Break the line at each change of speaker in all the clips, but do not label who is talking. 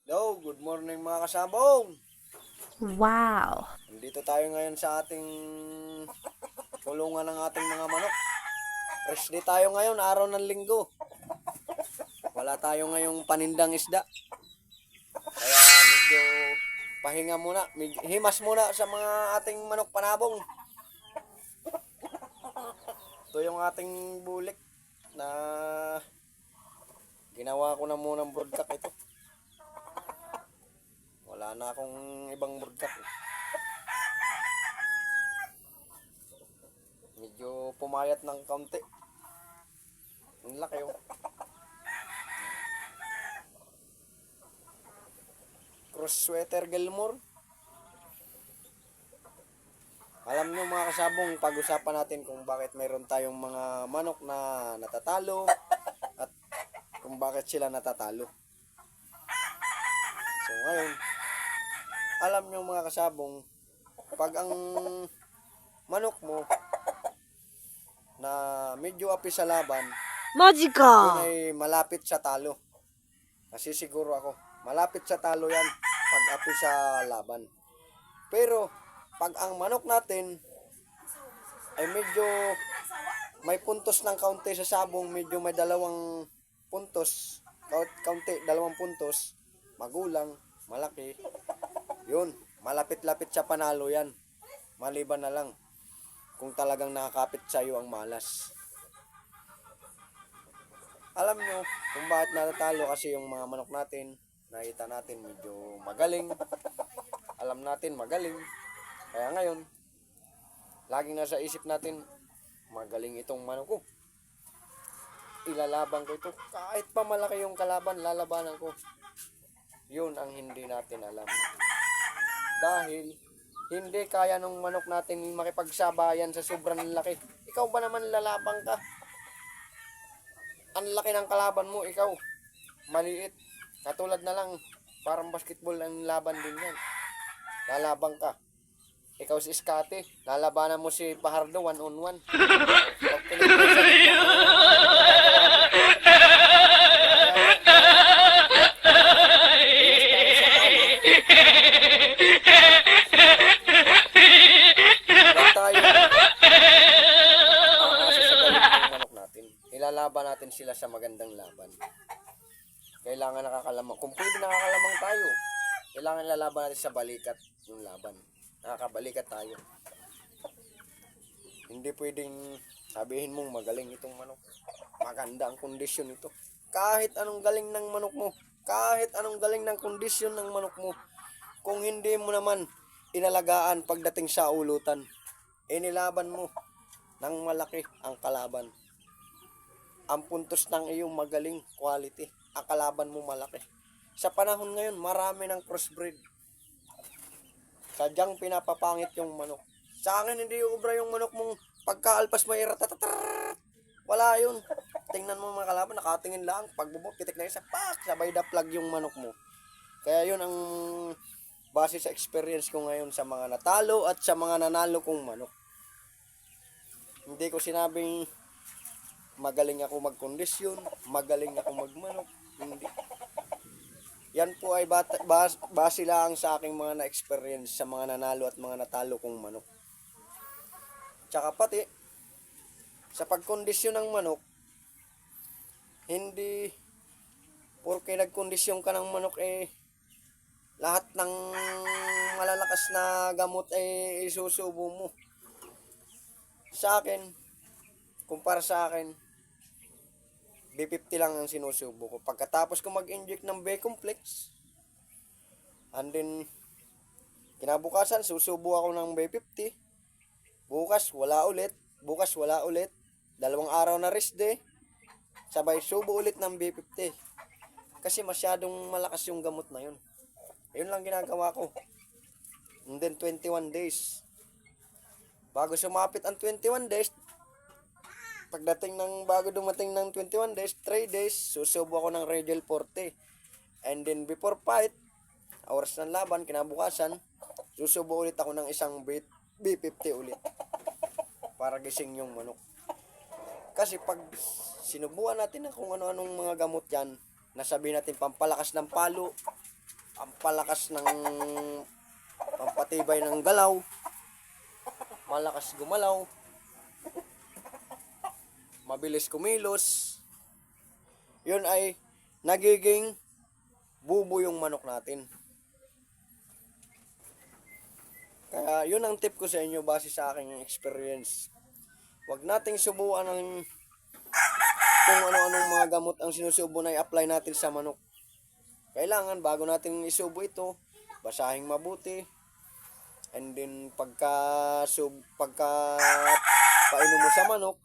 Hello, good morning mga kasabong.
Wow.
Nandito tayo ngayon sa ating kulungan ng ating mga manok. Fresh day tayo ngayon, araw ng linggo. Wala tayo ngayong panindang isda. Kaya medyo pahinga muna, himas muna sa mga ating manok panabong. Ito yung ating bulik na ginawa ko na munang broodcock ito. Wala na akong ibang broodcock. Medyo pumayat ng kaunti. Ang laki oh. Cross sweater Gilmore. Alam nyo mga kasabong, pag-usapan natin kung bakit mayroon tayong mga manok na natatalo at kung bakit sila natatalo. So ngayon, alam nyo mga kasabong, pag ang manok mo na medyo api sa laban, yun
Magica.
ay malapit sa talo. Kasi siguro ako, malapit sa talo yan pag api sa laban. Pero, pag ang manok natin ay medyo may puntos ng kaunti sa sabong, medyo may dalawang puntos, kaunti, dalawang puntos, magulang, malaki, yun, malapit-lapit sa panalo yan. Maliban na lang kung talagang nakakapit sa iyo ang malas. Alam nyo kung bakit natatalo, kasi yung mga manok natin, nakita natin medyo magaling. Alam natin magaling. Kaya ngayon, laging nasa isip natin, magaling itong manok ko. Ilalaban ko ito. Kahit pa malaki yung kalaban, lalabanan ko. Yun ang hindi natin alam. Dahil, hindi kaya nung manok natin makipagsabayan sa sobrang laki. Ikaw ba naman lalabang ka? Ang laki ng kalaban mo, ikaw. Maliit. Katulad na lang, parang basketball ang laban din yan. Lalabang ka. Ikaw si Scotty, lalabanan mo si Pahardo 1-on-1. Pag tayo aasa sa galit ng manok natin. Ilalaban natin sila sa magandang laban. Kailangan nakakalamang. Kung pwede nakakalamang tayo, kailangan lalaban natin sa balikat yung laban. Nakakabalikat tayo. Hindi pwedeng sabihin mong magaling itong manok. Maganda ang kondisyon nito. Kahit anong galing ng manok mo, kahit anong galing ng kondisyon ng manok mo, kung hindi mo naman inalagaan pagdating sa ulutan, inilaban mo ng malaki ang kalaban. Ang puntos ng iyong magaling quality, ang kalaban mo malaki. Sa panahon ngayon, marami ng crossbreed. Sadyang pinapapangit yung manok. Sa akin, hindi ubra yung manok mong pagkaalpas mo iratatatat. Wala yun. Tingnan mo mga kalaban, nakatingin lang. Pagbubok, pitik na isa, pak! Sabay da plug yung manok mo. Kaya yun ang base sa experience ko ngayon sa mga natalo at sa mga nanalo kong manok. Hindi ko sinabing magaling ako magkondisyon, magaling ako magmanok. Hindi. Yan po ay base lang sa aking mga na-experience sa mga nanalo at mga natalo kong manok. Tsaka pati, sa pagkondisyon ng manok, hindi porke nagkondisyon ka ng manok lahat ng malalakas na gamot isusubo mo. Sa akin, kumpara sa akin, B50 lang ang sinusubo ko. Pagkatapos ko mag-inject ng B-complex, and then, kinabukasan, susubo ako ng B50. Bukas, wala ulit. Bukas, wala ulit. 2 araw na rest day. Sabay, subo ulit ng B50. Kasi masyadong malakas yung gamot na yun. Yun lang ginagawa ko. And then, 21 days. Bago sumapit ang 21 days, bago dumating ng 21 days, 3 days, susubo ako ng Radial 40. And then before fight, oras ng laban, kinabukasan, susubo ulit ako ng isang B50 ulit. Para gising yung manok. Kasi pag sinubuan natin ng kung ano-anong mga gamot yan, nasabi natin pampalakas ng palo, pampalakas ng pampatibay ng galaw, malakas gumalaw, mabilis kumilos. Yun ay nagiging bubo yung manok natin. Kaya yun ang tip ko sa inyo base sa aking experience. Huwag nating subukan ng kung ano-anong mga gamot ang sinusubo na i-apply natin sa manok. Kailangan bago natin isubo ito, basahin mabuti. And then pagka painom mo sa manok,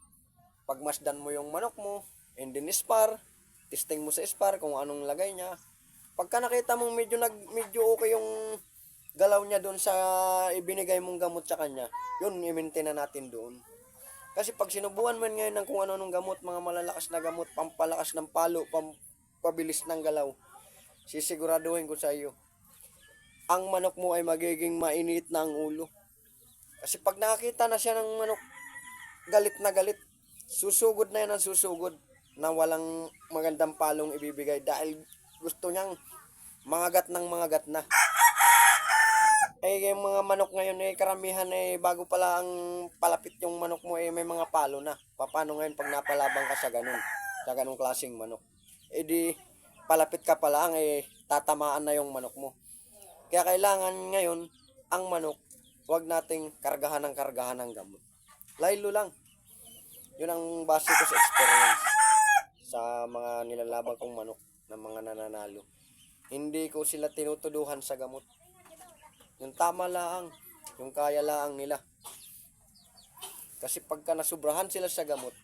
pagmasdan mo yung manok mo, and then spar, testing mo sa spar kung anong lagay niya. Pagka nakita mong medyo okay yung galaw niya doon sa ibinigay mong gamot sa kanya, yun i-maintain na natin doon. Kasi pag sinubuan mo ngayon ng kung ano-anong gamot, mga malalakas na gamot, pampalakas ng palo, pampabilis ng galaw, sisiguraduhin ko sa iyo, ang manok mo ay magiging mainit na ang ulo. Kasi pag nakakita na siya ng manok, galit na galit, susugod na yan ang susugod na walang magandang palong ibibigay dahil gusto niyang mangagat na. Yung mga manok ngayon karamihan bago pala ang palapit yung manok mo may mga palo na. Paano ngayon pag napalabang ka sa ganung klaseng manok? Di palapit ka pa lang tatamaan na yung manok mo. Kaya kailangan ngayon ang manok, huwag nating kargahan ng gamot. Laylo lang. Yun ang base ko sa experience sa mga nilalabang kong manok na mga nananalo. Hindi ko sila tinutuduhan sa gamot. Yung tama lang, yung kaya lang nila. Kasi pagka nasubrahan sila sa gamot,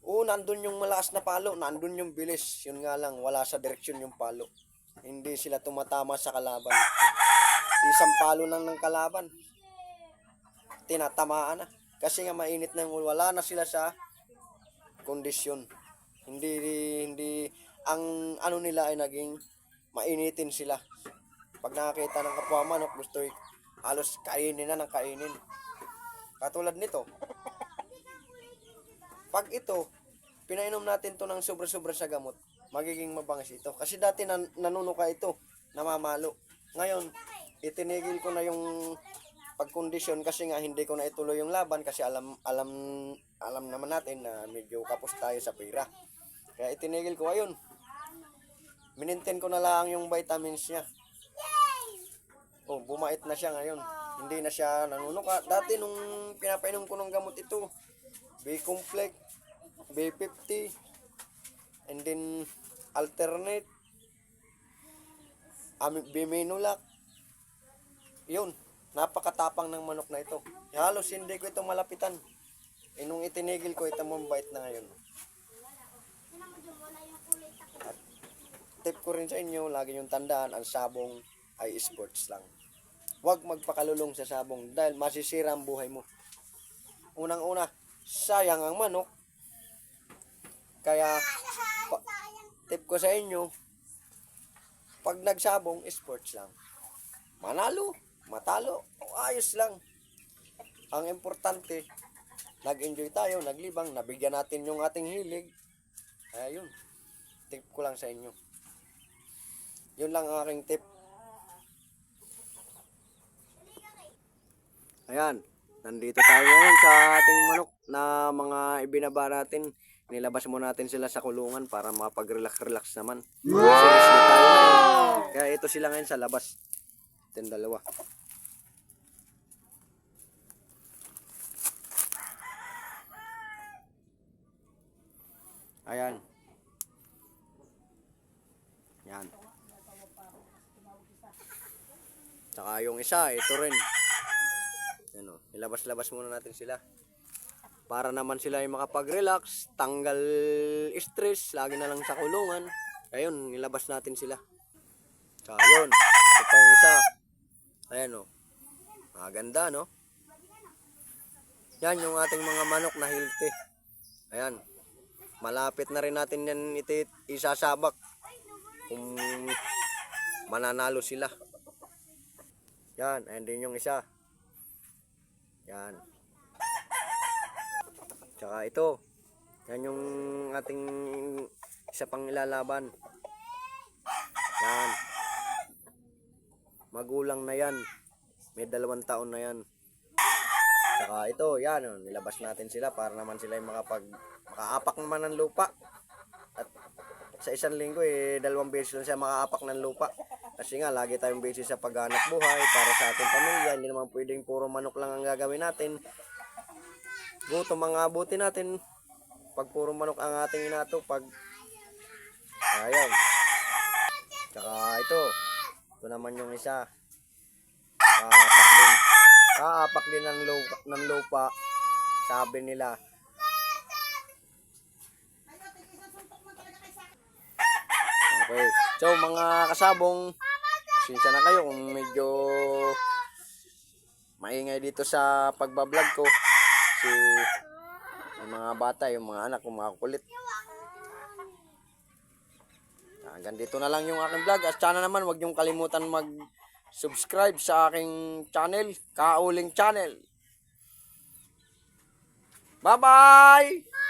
nandun yung malakas na palo, nandun yung bilis. Yun nga lang, wala sa direksyon yung palo. Hindi sila tumatama sa kalaban. Isang palo lang ng kalaban, tinatamaan na. Kasi nga mainit na yung ulo, wala na sila sa kondisyon. Hindi, ang ano nila ay naging mainitin sila. Pag nakakita ng kapwa manok, gusto halos kainin na ng kainin. Katulad nito. Pag ito, pinainom natin to ng sobra-sobra sa gamot, magiging mabangis ito. Kasi dati nanunuka ito, namamalo. Ngayon, itinigil ko na yung pagkondisyon kasi nga hindi ko na ituloy yung laban kasi alam naman natin na medyo kapos tayo sa pera. Kaya itinigil ko ayun. Minintain ko na lang yung vitamins niya. Bumait na siya ngayon. Hindi na siya nanunuka. Dati nung pinapainom ko ng gamot ito, B-complex, B50, and then alternate, B-menulac. Yun, napakatapang ng manok na ito. Halos hindi ko ito malapitan. Nung itinigil ko, ito mabait na ngayon. At tip ko rin sa inyo, lagi yung tandaan, ang sabong ay sports lang. Huwag magpakalulong sa sabong dahil masisira ang buhay mo. Unang-una, sayang ang manok. Kaya, tip ko sa inyo, pag nagsabong, sports lang. Manalo, matalo, ayos lang. Ang importante, nag-enjoy tayo, naglibang, nabigyan natin yung ating hilig. Ayun, tip ko lang sa inyo. Yun lang ang aking tip. Ayan, nandito tayo ngayon sa ating manok na mga ibinaba natin. Nilabas mo natin sila sa kulungan para makapag-relax naman. Serious na tayo ngayon. Kaya ito sila ngayon sa labas. Ito dalawa. Ayan. Yan. Saka yung isa, ito rin. Ano, ilabas-labas muna natin sila. Para naman sila ay makapag-relax, tanggal stress, lagi na lang sa kulungan. Ayun, ilabas natin sila. Saka yun, ito pa yung isa. Ayan o. Maganda no? Yan yung ating mga manok na healthy. Ayan. Malapit na rin natin yan isasabak. Kung mananalo sila. Yan, ayan din yung isa. Yan. Tsaka ito. Yan yung ating isa pang ilalaban. Yan. Magulang na yan. May 2 taon na yan. Saka ito, yan, oh, nilabas natin sila para naman sila yung makaapak naman ng lupa. At sa isang linggo, 2 beses lang siya makaapak ng lupa. Kasi nga, lagi tayong busy sa paghanap buhay para sa ating pamilya. Hindi naman pwedeng puro manok lang ang gagawin natin. Gutom ang abuti natin. Pag puro manok ang ating inatupag. Ayan. Tsaka ito. Ito naman yung isa. Kaapak din ng lupa. Sabi nila. Okay. So mga kasabong, pasensya na kayo kung medyo maingay dito sa pagbablog ko. Kasi yung mga bata, yung mga anak, yung mga kulit. Hanggang dito na lang yung aking vlog. At sana naman, huwag niyong kalimutan mag-subscribe sa aking channel, Kauling Channel. Bye-bye!